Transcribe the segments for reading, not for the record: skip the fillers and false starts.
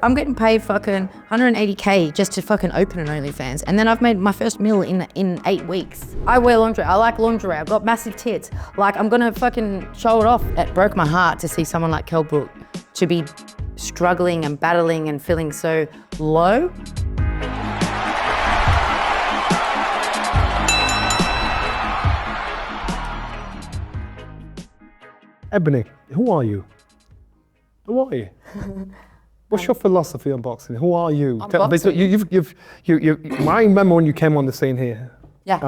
I'm getting paid fucking 180K just to fucking open an OnlyFans. And then I've made my first meal in 8 weeks. I wear lingerie, I like lingerie, I've got massive tits. Like, I'm gonna fucking show it off. It broke my heart to see someone like Kell Brook to be struggling and battling and feeling so low. Ebanie, who are you? Who are you? What's your philosophy on boxing? Who are you? I remember when you came on the scene here. Yeah.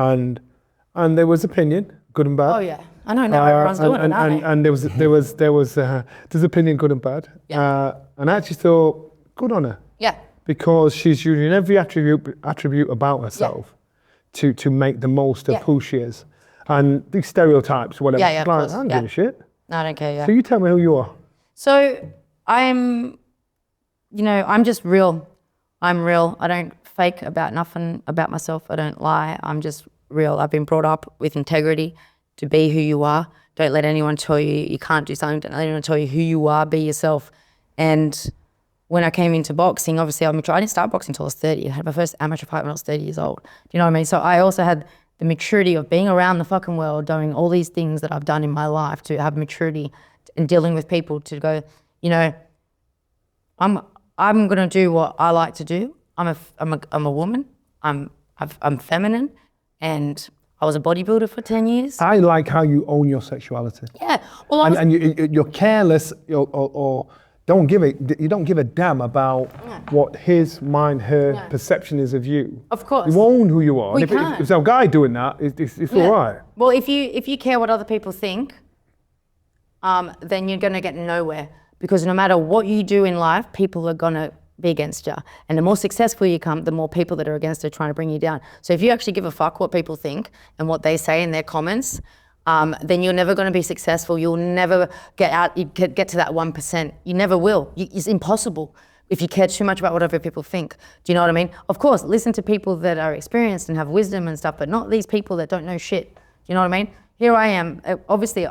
And there was opinion, good and bad. Oh yeah, I know now everyone's doing it, aren't they? And there's opinion, good and bad. Yeah. And I actually thought, good on her. Yeah. Because she's using every attribute about herself to make the most of who she is. And these stereotypes, whatever. Yeah, of course. I don't give a shit. No, I don't care, yeah. So you tell me who you are. So I'm just real. I'm real. I don't fake about nothing about myself. I don't lie. I'm just real. I've been brought up with integrity to be who you are. Don't let anyone tell you you can't do something. Don't let anyone tell you who you are. Be yourself. And when I came into boxing, obviously I didn't start boxing until I was 30. I had my first amateur fight when I was 30 years old. Do you know what I mean? So I also had the maturity of being around the fucking world, doing all these things that I've done in my life, to have maturity and dealing with people, to go, I'm gonna do what I like to do. I'm a woman. I'm feminine, and I was a bodybuilder for 10 years. I like how you own your sexuality. Yeah, well, and you're careless, or don't give a damn about what his, mine, her perception is of you. Of course. You own who you are. We And can't. if there's a guy doing that, it's all right. Well, if you care what other people think, then you're gonna get nowhere. Because no matter what you do in life, people are gonna be against you. And the more successful you come, the more people that are against you are trying to bring you down. So if you actually give a fuck what people think and what they say in their comments, then you're never gonna be successful. You'll never get to that 1%. You never will. It's impossible if you care too much about what other people think. Do you know what I mean? Of course, listen to people that are experienced and have wisdom and stuff, but not these people that don't know shit. Do you know what I mean? Here I am, obviously,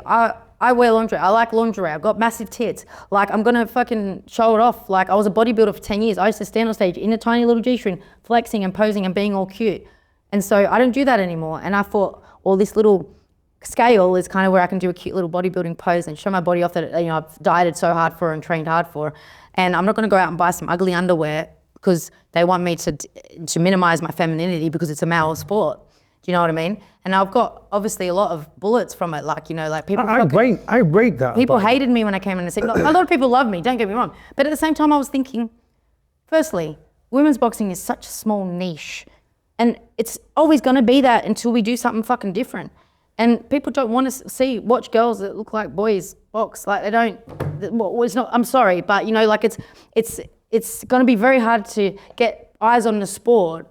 I wear lingerie, I like lingerie, I've got massive tits. Like, I'm gonna fucking show it off. Like, I was a bodybuilder for 10 years. I used to stand on stage in a tiny little G-string, flexing and posing and being all cute. And so I don't do that anymore. And I thought, well, this little scale is kind of where I can do a cute little bodybuilding pose and show my body off that, I've dieted so hard for and trained hard for. And I'm not gonna go out and buy some ugly underwear because they want me to minimize my femininity because it's a male sport. Do you know what I mean? And I've got obviously a lot of bullets from it, like people. I rate that. People hated me when I came in the scene. A lot of people love me, don't get me wrong. But at the same time, I was thinking, firstly, women's boxing is such a small niche, and it's always going to be that until we do something fucking different. And people don't want to watch girls that look like boys box. Like, they don't. Well, it's not. I'm sorry, but it's going to be very hard to get eyes on the sport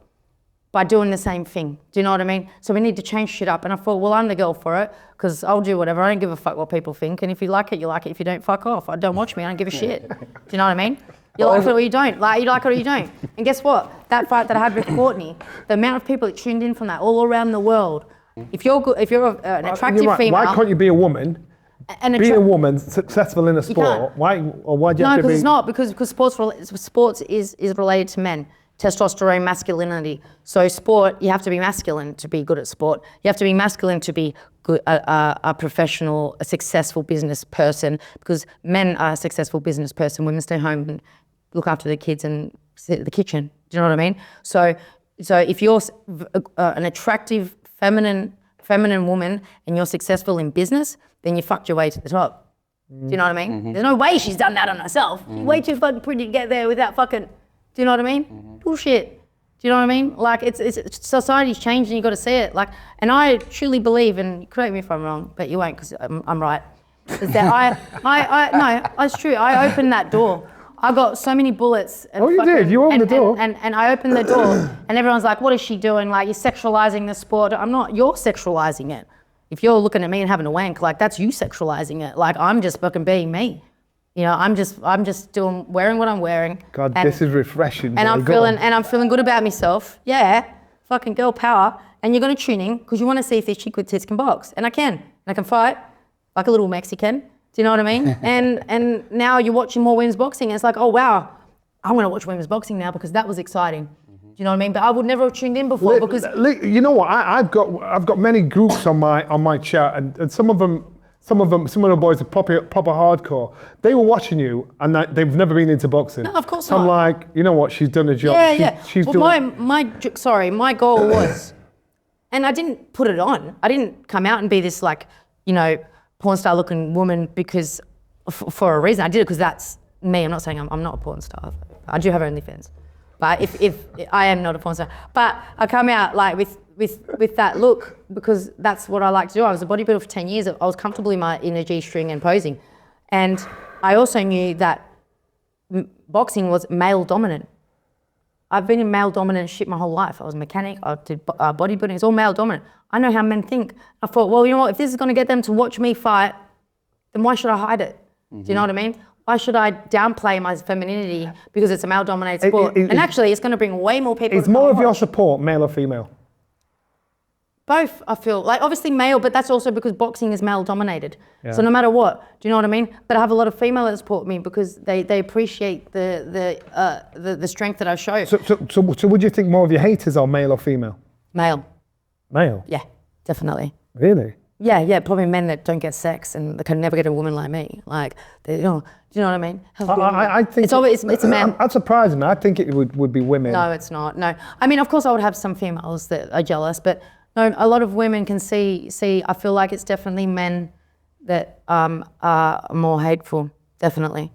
by doing the same thing. Do you know what I mean? So we need to change shit up. And I thought, well, I'm the girl for it, because I'll do whatever. I don't give a fuck what people think. And if you like it, you like it. If you don't, fuck off. Don't watch me. I don't give a shit. Do you know what I mean? You like it or you don't. Like, you like it or you don't. And guess what? That fight that I had with Courtney, the amount of people that tuned in from that all around the world. If you're an attractive female. Why can't you be a woman? Being a woman successful in a sport. Why do you have to be? No, because it's not. Because sports is related to men. Testosterone, masculinity. So sport, you have to be masculine to be good at sport. You have to be masculine to be good, a professional, a successful business person, because men are a successful business person. Women stay home and look after the kids and sit at the kitchen. Do you know what I mean? So if you're an attractive, feminine woman and you're successful in business, then you fucked your way to the top. Do you know what I mean? Mm-hmm. There's no way she's done that on herself. Mm-hmm. She's way too fucking pretty to get there without fucking. Do you know what I mean? Mm-hmm. Bullshit. Do you know what I mean? Like, it's society's changed and you got to see it. Like, and I truly believe, and correct me if I'm wrong, but you won't because I'm right. Is that no, it's true. I opened that door. I got so many bullets. And you did. You opened the door. And I opened the door, and everyone's like, "What is she doing? Like, you're sexualizing the sport." I'm not. You're sexualizing it. If you're looking at me and having a wank, like, that's you sexualizing it. Like, I'm just fucking being me. I'm just wearing what I'm wearing. God, this is refreshing. And I'm feeling good about myself. Yeah, fucking girl power. And you're gonna tune in because you want to see if this chick with tits can box, and I can. And I can fight like a little Mexican. Do you know what I mean? and now you're watching more women's boxing, and it's like, oh wow, I want to watch women's boxing now because that was exciting. Do you know what I mean? But I would never have tuned in before because you know what? I've got many groups on my chat, and some of the boys are proper hardcore. They were watching you, and they've never been into boxing. No, of course so not. I'm like, you know what? She's done a job. Yeah, She's well, doing. my goal was, and I didn't put it on. I didn't come out and be this like, you know, porn star looking woman because for a reason. I did it because that's me. I'm not saying I'm not a porn star. I do have OnlyFans, but if I am not a porn star, but I come out like with that look because that's what I like to do. I was a bodybuilder for 10 years. I was comfortable in a G-string and posing, and I also knew that boxing was male dominant. I've been in male dominant shit my whole life. I was a mechanic. I did bodybuilding. It's all male dominant. I know how men think. I thought, well, you know what? If this is going to get them to watch me fight, then why should I hide it? Do you know what I mean? Why should I downplay my femininity because it's a male-dominated sport? And actually, it's going to bring way more people. It's more of your support, male or female? Both, I feel. Like, obviously male, but that's also because boxing is male-dominated. Yeah. So no matter what, do you know what I mean? But I have a lot of female that support me because they appreciate the strength that I show. So would you think more of your haters are male or female? Male. Male? Yeah, definitely. Really? Yeah, probably men that don't get sex and they can never get a woman like me. Like, do you know what I mean? I think it's a man. That's surprising. I think it would be women. No, it's not. No, I mean, of course, I would have some females that are jealous, but no, a lot of women can see. I feel like it's definitely men that are more hateful. Definitely,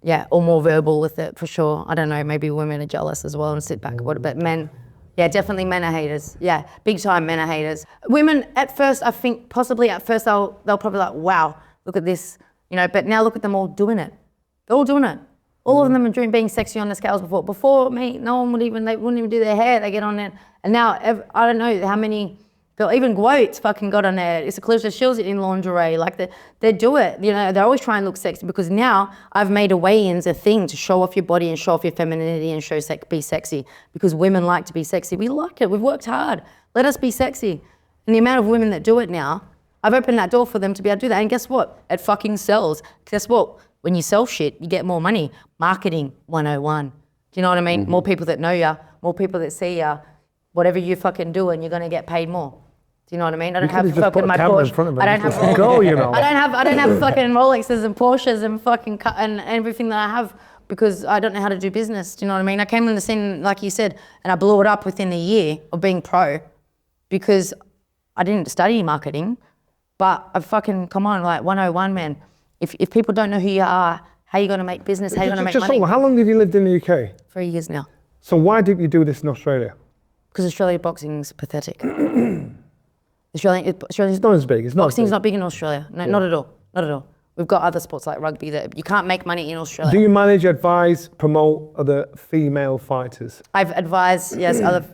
yeah, or more verbal with it for sure. I don't know. Maybe women are jealous as well and sit back. But men. Yeah, definitely men are haters. Yeah, big time men are haters. Women, at first, I think possibly at first they'll probably like, wow, look at this, you know, but now look at them all doing it. They're all doing it. All of them are being sexy on the scales before. Before me, no one would they wouldn't even do their hair. They get on it. And now, I don't know how many, even Goats fucking got on there. It's a Clarissa Shields in lingerie. Like, they do it. You know, they always try and look sexy because now I've made a weigh-ins a thing to show off your body and show off your femininity and be sexy because women like to be sexy. We like it. We've worked hard. Let us be sexy. And the amount of women that do it now, I've opened that door for them to be able to do that. And guess what? It fucking sells. Guess what? When you sell shit, you get more money. Marketing 101. Do you know what I mean? More people that know you, more people that see you. Whatever you fucking do, and you're going to get paid more. Do you know what I mean? I don't have fucking my Porsche. I don't have go, you know. I don't have fucking Rolexes and Porsches and fucking and everything that I have because I don't know how to do business. Do you know what I mean? I came in the scene, like you said, and I blew it up within a year of being pro because I didn't study marketing, but I fucking, come on, like 101, man. If people don't know who you are, how you going to make business, how you going to make money? Hold on, how long have you lived in the UK? 3 years now. So why didn't you do this in Australia? Because Australia boxing's pathetic. Australia's not as big. It's not. Boxing's not big in Australia. No, not at all. Not at all. We've got other sports like rugby that you can't make money in Australia. Do you manage, advise, promote other female fighters? I've advised, yes, other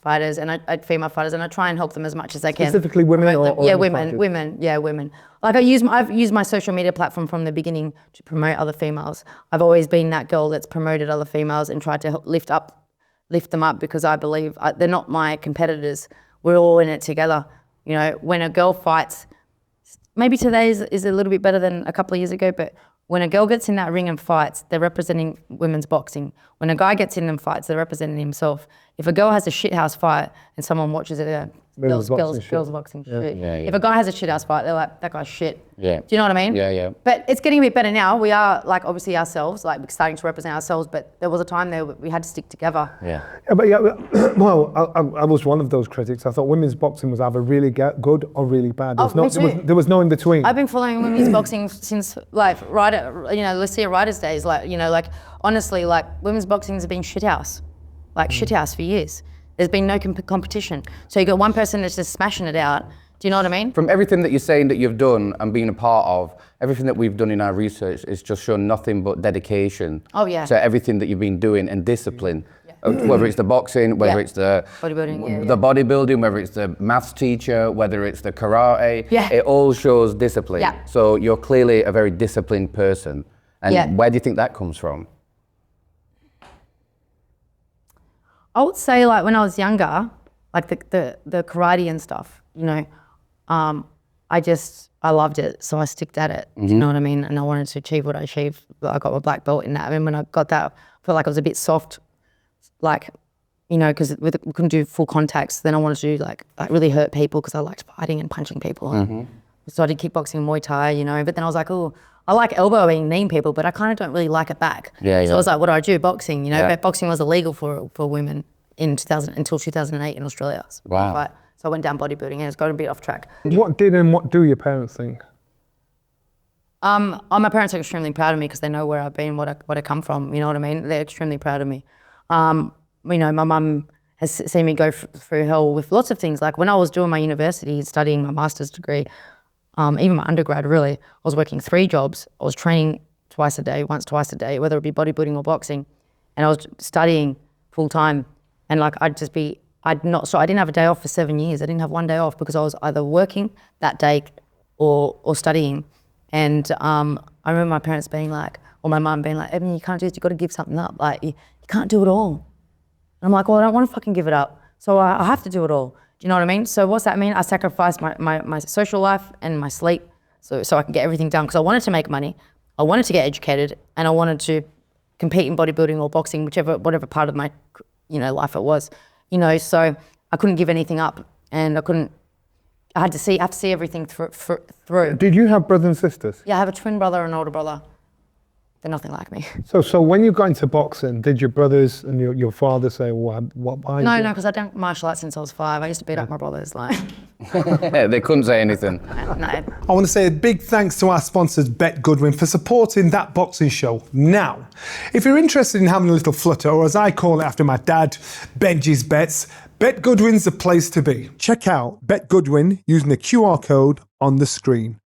fighters and female fighters, and I try and help them as much as I can. Specifically women or yeah, women. Like I've used my social media platform from the beginning to promote other females. I've always been that girl that's promoted other females and tried to help lift them up because I believe they're not my competitors. We're all in it together. You know, when a girl fights, maybe today is a little bit better than a couple of years ago, but when a girl gets in that ring and fights, they're representing women's boxing. When a guy gets in and fights, they're representing himself. If a girl has a shithouse fight and someone watches it, girls boxing shit. Yeah. If a guy has a shithouse fight, they're like, that guy's shit. Yeah. Do you know what I mean? Yeah. But it's getting a bit better now. We are, like, obviously ourselves, like, starting to represent ourselves, but there was a time there we had to stick together. Yeah. Well, I was one of those critics. I thought women's boxing was either really good or really bad. There was no in between. I've been following women's boxing since, like, Lucia Ryder's days. Like, you know, like, honestly, like, women's boxing's been shithouse for years. There's been no competition. So you got one person that's just smashing it out. Do you know what I mean? From everything that you're saying that you've done and been a part of, everything that we've done in our research is just shown nothing but dedication. Oh, yeah. To everything that you've been doing and discipline. Yeah. Whether it's the boxing, whether it's the bodybuilding, whether it's the maths teacher, whether it's the karate, it all shows discipline. Yeah. So you're clearly a very disciplined person. And where do you think that comes from? I would say, like, when I was younger, like the karate and stuff, you know, I I loved it, so I sticked at it. Do you know what I mean? And I wanted to achieve what I achieved. I got my black belt in that. I mean, when I got that, I felt like I was a bit soft, like, you know, because we couldn't do full contacts. Then I wanted to do like really hurt people because I liked fighting and punching people. So I did kickboxing and Muay Thai, you know. But then I was like, oh, I like elbowing, kneeing people, but I kind of don't really like it back. So I was like, what do I do? Boxing, you know. But boxing was illegal for women until 2008 in Australia. Wow. So I went down bodybuilding and it's got a bit off track. What did and what do your parents think? My parents are extremely proud of me because they know where I've been, what I come from. You know what I mean? They're extremely proud of me. You know, my mum has seen me go through hell with lots of things. Like when I was doing my university, studying my master's degree, even my undergrad, really, I was working 3 jobs. I was training twice a day, twice a day, whether it be bodybuilding or boxing, and I was studying full time. And like I didn't have a day off for 7 years. I didn't have one day off because I was either working that day or studying. And I remember my parents being like, or my mum being like, Ebanie, you can't do this, you've got to give something up. Like, you can't do it all. And I'm like, well, I don't want to fucking give it up. So I have to do it all. Do you know what I mean? So what's that mean? I sacrificed my social life and my sleep so I can get everything done because I wanted to make money. I wanted to get educated and I wanted to compete in bodybuilding or boxing, whatever part of my, you know, life it was. You know, so I couldn't give anything up and I have to see everything through. Did you have brothers and sisters? Yeah, I have a twin brother and an older brother. They're nothing like me. So when you got into boxing, did your brothers and your father say, why? No, because I've done martial arts since I was 5. I used to beat up my brothers, like. They couldn't say anything. No. I want to say a big thanks to our sponsors, Bet Goodwin, for supporting that boxing show. Now, if you're interested in having a little flutter, or as I call it after my dad, Benji's Bets, Bet Goodwin's the place to be. Check out Bet Goodwin using the QR code on the screen.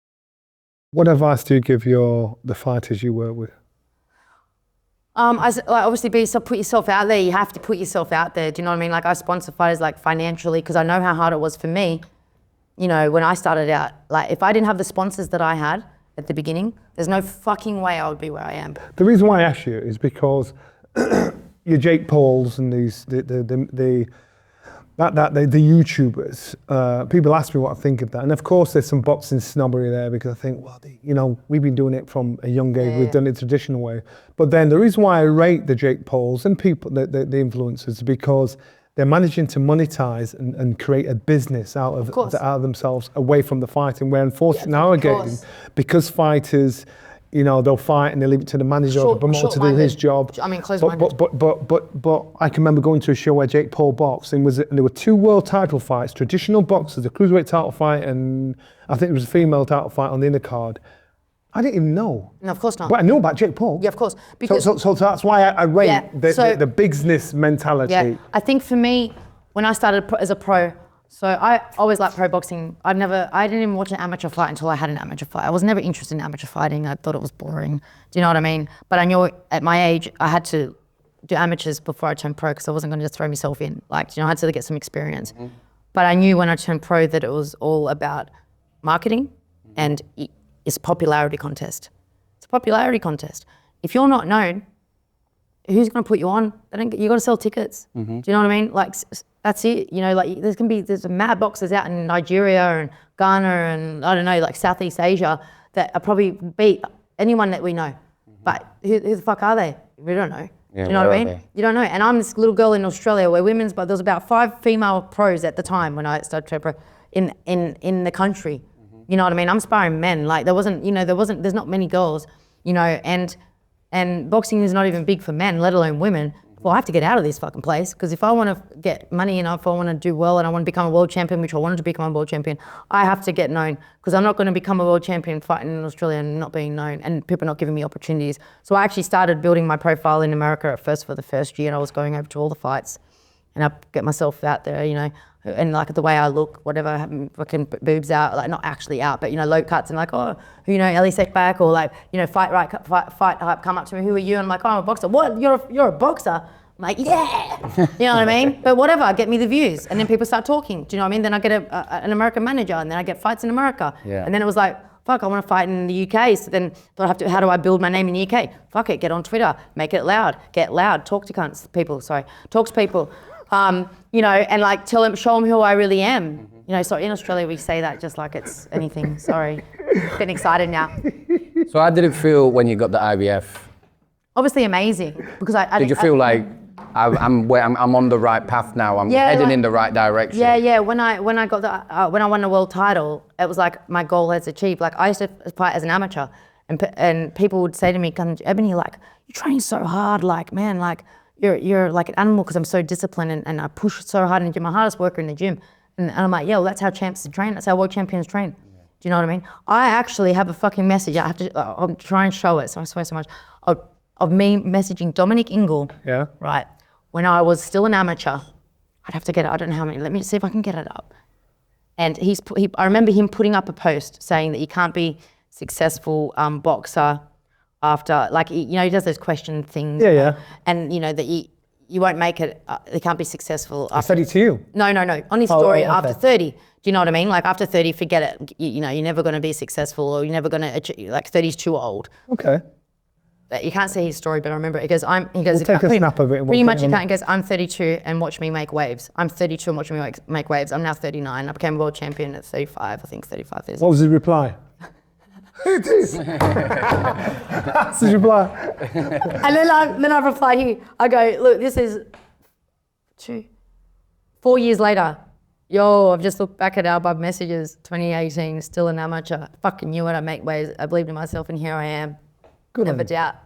What advice do you give the fighters you work with? Obviously put yourself out there. You have to put yourself out there. Do you know what I mean? Like I sponsor fighters like financially because I know how hard it was for me. You know, when I started out, like if I didn't have the sponsors that I had at the beginning, there's no fucking way I would be where I am. The reason why I ask you is because your Jake Pauls and the YouTubers, people ask me what I think of that. And of course there's some boxing snobbery there because I think, well, you know, we've been doing it from a young age, we've done it the traditional way. But then the reason why I rate the Jake Pauls and people, the influencers, is because they're managing to monetize and create a business out of themselves away from the fighting, where unfortunately nowadays, because fighters, you know, they'll fight and they leave it to the manager or the promoter to do his job. I mean, close-minded. But I can remember going to a show where Jake Paul boxed and there were 2 world title fights, traditional boxers, a cruiserweight title fight and I think it was a female title fight on the undercard. I didn't even know. No, of course not. But I knew about Jake Paul. Yeah, of course. So that's why I rate the business mentality. Yeah, I think for me, when I started as a pro, so I always liked pro boxing. I didn't even watch an amateur fight until I had an amateur fight. I was never interested in amateur fighting. I thought it was boring. Do you know what I mean? But I knew at my age, I had to do amateurs before I turned pro because I wasn't going to just throw myself in. Like, you know, I had to get some experience. But I knew when I turned pro that it was all about marketing and it's a popularity contest. It's a popularity contest. If you're not known, who's going to put you on? You got to sell tickets. Do you know what I mean? Like, that's it. You know, like there's mad boxers out in Nigeria and Ghana and I don't know, like Southeast Asia that are probably beat anyone that we know. But who the fuck are they? We don't know. Yeah, do you know what I mean? You don't know. And I'm this little girl in Australia where but there was about 5 female pros at the time when I started to pro in the country. You know what I mean? I'm sparring men. Like there's not many girls, you know, and boxing is not even big for men, let alone women. Well, I have to get out of this fucking place because if I want to get money and if I want to do well and I want to become a world champion, which I wanted to become a world champion, I have to get known because I'm not going to become a world champion fighting in Australia and not being known and people not giving me opportunities. So I actually started building my profile in America at first for the first year and I was going over to all the fights and I get myself out there, you know, and like the way I look, whatever, having fucking boobs out, like not actually out, but you know, low cuts and like, oh, you know, Ellie back or like, you know, fight hype come up to me, who are you? And I'm like, oh, I'm a boxer. What? You're a boxer? I'm like, yeah. You know what I mean? But whatever, get me the views. And then people start talking. Do you know what I mean? Then I get an American manager and then I get fights in America. Yeah. And then it was like, fuck, I want to fight in the UK. So then how do I build my name in the UK? Fuck it, get on Twitter, make it loud, get loud, talk to people. You know, and like show them who I really am. You know, so in Australia we say that just like it's anything. Sorry, getting excited now. So how did it feel when you got the IVF? Obviously amazing because Did you feel like I'm on the right path now? I'm heading in the right direction. Yeah. When I got when I won the world title, it was like my goal has achieved. Like I used to fight as an amateur, and people would say to me, "Ebanie, like you train so hard, like man, like you're like an animal because I'm so disciplined and I push so hard and do my hardest worker in the gym." And I'm like, "Yeah, well, that's how champs train. That's how world champions train." Do you know what I mean? I actually have a fucking message. I have to. I'll try and show it. So I swear so much. Of me messaging Dominic Ingle, right, when I was still an amateur. I'd have to get it, I don't know how many, let me see if I can get it up. And I remember him putting up a post saying that you can't be successful boxer after, like, you know, he does those question things. Yeah. And, you know, that you won't make it, you can't be successful after. I said it to you. No, on his story, okay. after 30. Do you know what I mean? Like after 30, forget it. You know, you're never going to be successful or you're never going to achieve, like 30's too old. Okay. You can't see his story, but I remember it goes, We'll take a snap of it. Pretty much you can't. He goes, I'm 32 and watch me make waves. I'm 32 and watch me make waves. I'm now 39. I became world champion at 35, I think 35 years. What was his reply? It is. That's his reply. And then I reply here. I go, look, this is 4 years later. Yo, I've just looked back at our Bub messages, 2018, still an amateur. Fucking knew what I make waves. I believed in myself and here I am. Good Never doubt.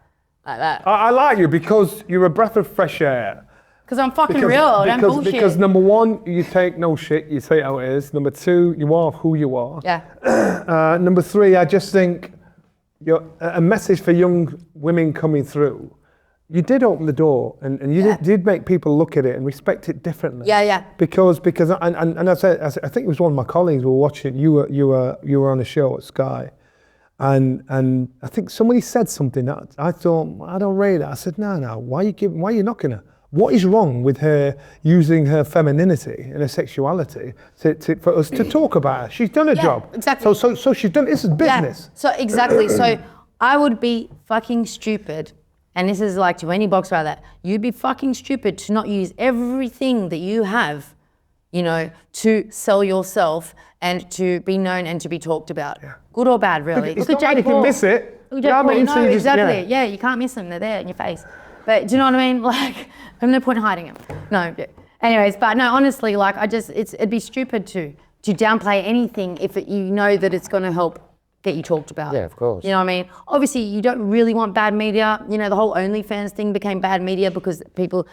Like that. I like you because you're a breath of fresh air. Because I'm fucking real, don't bullshit. Because number one, you take no shit, you say it how it is. Number two, you are who you are. Yeah. Number three, I just think you're a message for young women coming through. You did open the door and you did make people look at it and respect it differently. Yeah. Because and I said, I think it was one of my colleagues who were watching, you were on a show at Sky. And I think somebody said something that I thought, I don't rate that. I said, no, why are you knocking her? What is wrong with her using her femininity and her sexuality for us to talk about her? She's done a job. Exactly. So she's done, this is business. Yeah. So exactly. So I would be fucking stupid, and this is like to any boxer out there, you'd be fucking stupid to not use everything that you have, you know, to sell yourself and to be known and to be talked about. Yeah. Good or bad, really. Look at Jake Paul. You can miss it. Look at Jake Paul. No, exactly. Yeah, you can't miss them. They're there in your face. But do you know what I mean? Like, there's no point hiding them. No. Anyways, but no, honestly, like it'd be stupid to downplay anything if you know that it's going to help get you talked about. Yeah, of course. You know what I mean? Obviously, you don't really want bad media. You know, the whole OnlyFans thing became bad media because people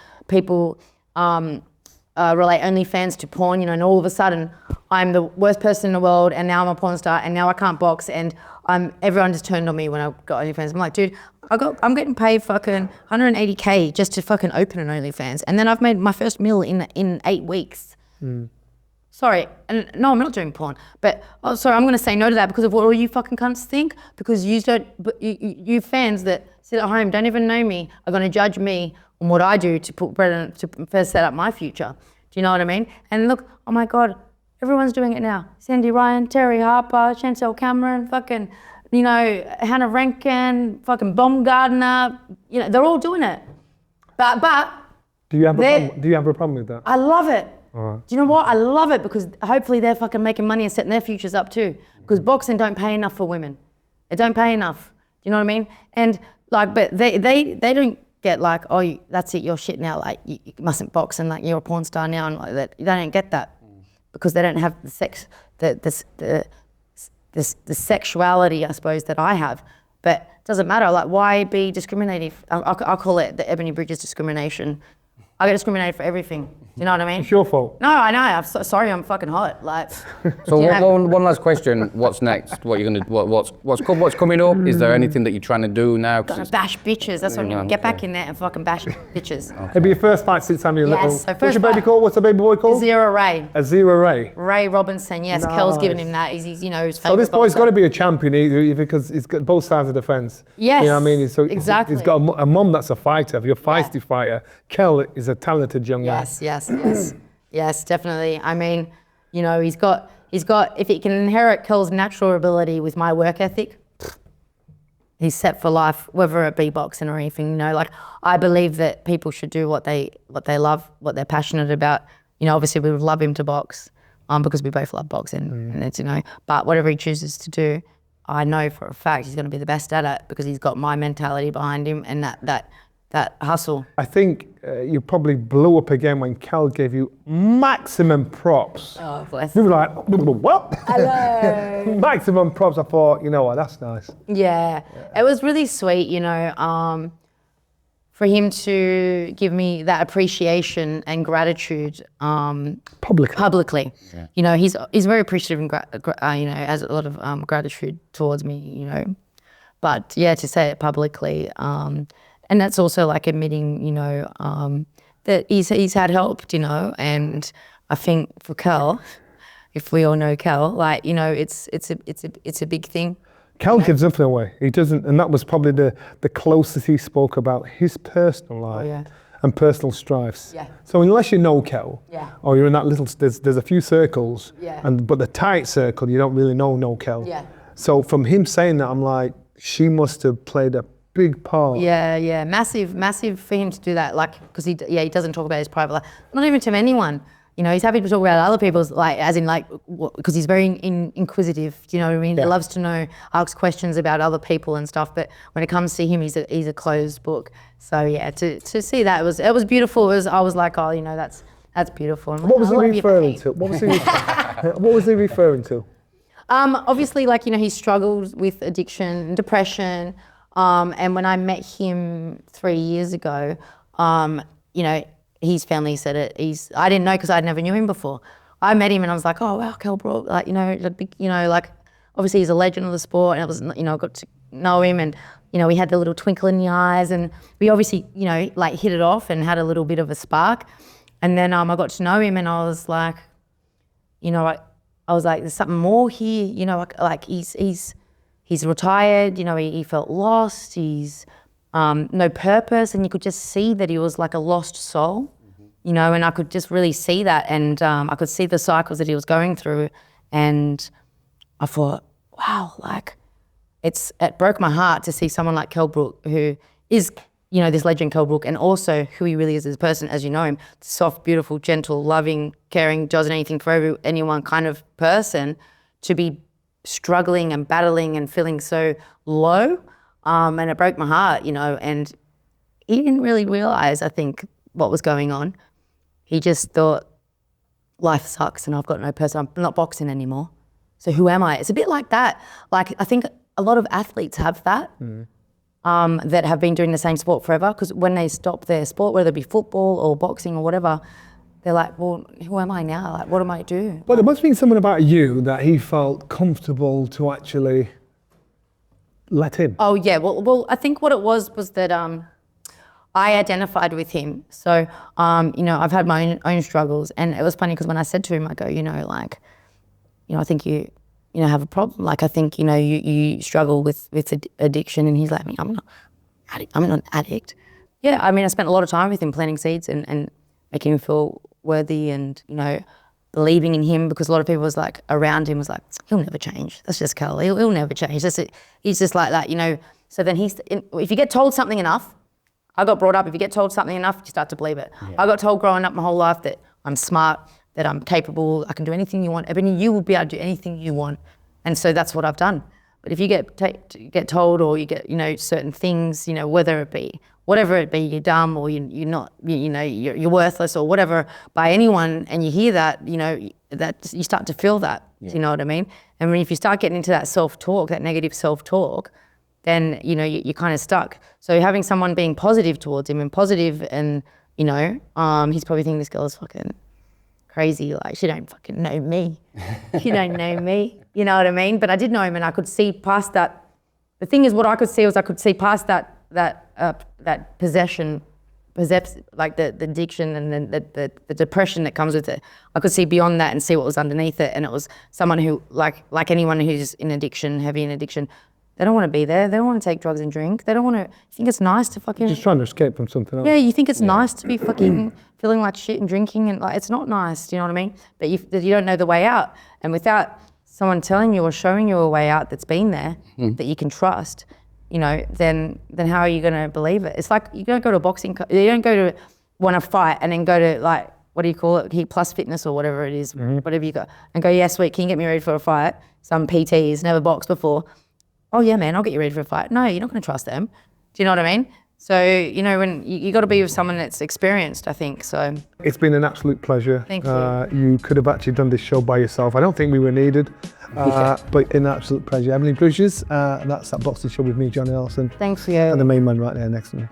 relate OnlyFans to porn, you know, and all of a sudden I'm the worst person in the world and now I'm a porn star and now I can't box and everyone just turned on me when I got OnlyFans. I'm like, dude, I'm getting paid fucking 180K just to fucking open an OnlyFans and then I've made my first meal in 8 weeks. Sorry, and no, I'm not doing porn, but sorry, I'm going to say no to that because of what all you fucking cunts think, because you you fans that sit at home, don't even know me, are going to judge me on what I do to put bread to set up my future. Do you know what I mean? And look, oh my God, everyone's doing it now. Sandy Ryan, Terry Harper, Chantel Cameron, fucking, you know, Hannah Rankin, fucking Baumgartner, you know, they're all doing it. But do you have a problem with that? I love it. Right. Do you know what? I love it because hopefully they're fucking making money and setting their futures up too. Because boxing don't pay enough for women. It don't pay enough. Do you know what I mean? And like, but they don't get like, oh, that's it, you're shit now. Like you mustn't box and like you're a porn star now and like that. They don't get that because they don't have the sex, the sexuality, I suppose, that I have. But it doesn't matter. Like, why be discriminative? I'll call it the Ebanie Bridges discrimination. I get discriminated for everything. Do you know what I mean? It's your fault. No, I know. I'm sorry. I'm fucking hot. Like. So one last question. What's next? What you're gonna? What's coming up? Is there anything that you're trying to do now? Gonna bash bitches. That's what I'm gonna get back in there and fucking bash bitches. It'll be your first fight since I'm your little. So what's your baby called? What's the baby boy called? Azira Ray. Azira Ray. Ray Robinson. Yes, nice. Kell's given him that. He's you know his favorite. So this boy's got to be a champion because he's got both sides of the fence. Yes. You know what I mean? So exactly. He's got a mum that's a fighter. You're a feisty fighter. Kell is a talented young man. Yes, definitely. I mean, you know, he's got. If he can inherit Kell's natural ability with my work ethic, he's set for life. Whether it be boxing or anything, you know, like I believe that people should do what they love, what they're passionate about. You know, obviously we would love him to box, because we both love boxing, and it's, but whatever he chooses to do, I know for a fact he's going to be the best at it because he's got my mentality behind him and that hustle. I think you probably blew up again when Kell gave you maximum props. Oh, bless. You were like, what? Hello. Maximum props. I thought, you know what, that's nice. Yeah, it was really sweet, for him to give me that appreciation and gratitude publicly. Yeah. He's very appreciative and has a lot of gratitude towards me, But yeah, to say it publicly, and that's also like admitting, that he's had help, and I think for Kell, if we all know Kell, it's a big thing. Kell gives nothing away. He doesn't, and that was probably the closest he spoke about his personal life and personal strifes. Yeah. So unless you know Kell, Yeah. or you're in that little, there's a few circles, Yeah. but the tight circle, you don't really know Kell. Yeah. So from him saying that, I'm like, she must have played a big part. Yeah, massive for him to do that, because he doesn't talk about his private life, not even to anyone. He's happy to talk about other people's, because he's very inquisitive. Do you know what I mean? Yeah. He loves to know, asks questions about other people and stuff. But when it comes to him, he's a closed book. So yeah, to see that it was beautiful. I was like, oh, that's beautiful. And What was he referring to? What was he referring to? Obviously, he struggled with addiction and depression. And when I met him 3 years ago, his family said it. I didn't know because I never knew him before. I met him and I was like, oh wow, Kell Brook, obviously he's a legend of the sport, and it was, I got to know him, and we had the little twinkle in the eyes, and we obviously, hit it off and had a little bit of a spark. And then I got to know him, and I was like, I was like, there's something more here, he's retired, he felt lost, he's no purpose, and you could just see that he was like a lost soul, and I could just really see that, and I could see the cycles that he was going through, and I thought, wow, it broke my heart to see someone like Kell Brook, who is, this legend Kell Brook, and also who he really is as a person, as you know him, soft, beautiful, gentle, loving, caring, does anything for anyone kind of person, to be struggling and battling and feeling so low. And it broke my heart, and he didn't really realize, I think, what was going on. He just thought, life sucks and I've got no person, I'm not boxing anymore. So who am I? It's a bit like that. I think a lot of athletes have that, that have been doing the same sport forever, because when they stop their sport, whether it be football or boxing or whatever, they're like, well, who am I now? What am I do? But there must have been something about you that he felt comfortable to actually let in. Oh yeah, well, I think what it was that I identified with him. So, I've had my own struggles, and it was funny because when I said to him, I go, I think you have a problem. I think, you struggle with addiction, and he's like, I'm not an addict. Yeah, I spent a lot of time with him planting seeds and making him feel worthy, and, believing in him, because a lot of people was like around him was like, he'll never change. That's just Kell. He'll never change. He's just like that, So then if you get told something enough, I got brought up, if you get told something enough, you start to believe it. Yeah. I got told growing up my whole life that I'm smart, that I'm capable, I can do anything you want. Ebanie, you will be able to do anything you want. And so that's what I've done. But if you get told, or you get, certain things, whether it be, whatever it be, you're dumb, or you're not, you're worthless, or whatever, by anyone, and you hear that, that you start to feel that. Yeah. Do you know what I mean? And if you start getting into that self-talk, that negative self-talk, then, you're kind of stuck. So having someone being positive towards him, and positive, and, he's probably thinking, this girl is fucking crazy, she don't fucking know me. She don't know me, you know what I mean? But I did know him, and I could see past that. The thing is, what I could see was I could see past that possession, like the addiction and then the depression that comes with it. I could see beyond that and see what was underneath it. And it was someone who, like anyone who's in addiction, heavy in addiction, they don't want to be there. They don't want to take drugs and drink. They don't want to, think it's nice to fucking... Just trying to escape from something else. Yeah, you think it's nice to be fucking feeling like shit and drinking, and it's not nice, do you know what I mean? But you don't know the way out. And without someone telling you or showing you a way out that's been there, that you can trust, then how are you going to believe it? It's like you don't go to a boxing, you don't go to want to fight and then go to what do you call it? Heat Plus Fitness or whatever it is, whatever you got, and go, yeah, sweet, can you get me ready for a fight? Some PT he's never boxed before. Oh yeah, man, I'll get you ready for a fight. No, you're not going to trust them. Do you know what I mean? So, you know, when you got to be with someone that's experienced, I think, so. It's been an absolute pleasure. Thank you. You could have actually done this show by yourself. I don't think we were needed, but an absolute pleasure. Ebanie Bridges, that's that boxing show with me, Johnny Ellison. Thanks for you. And the main man right there next to me.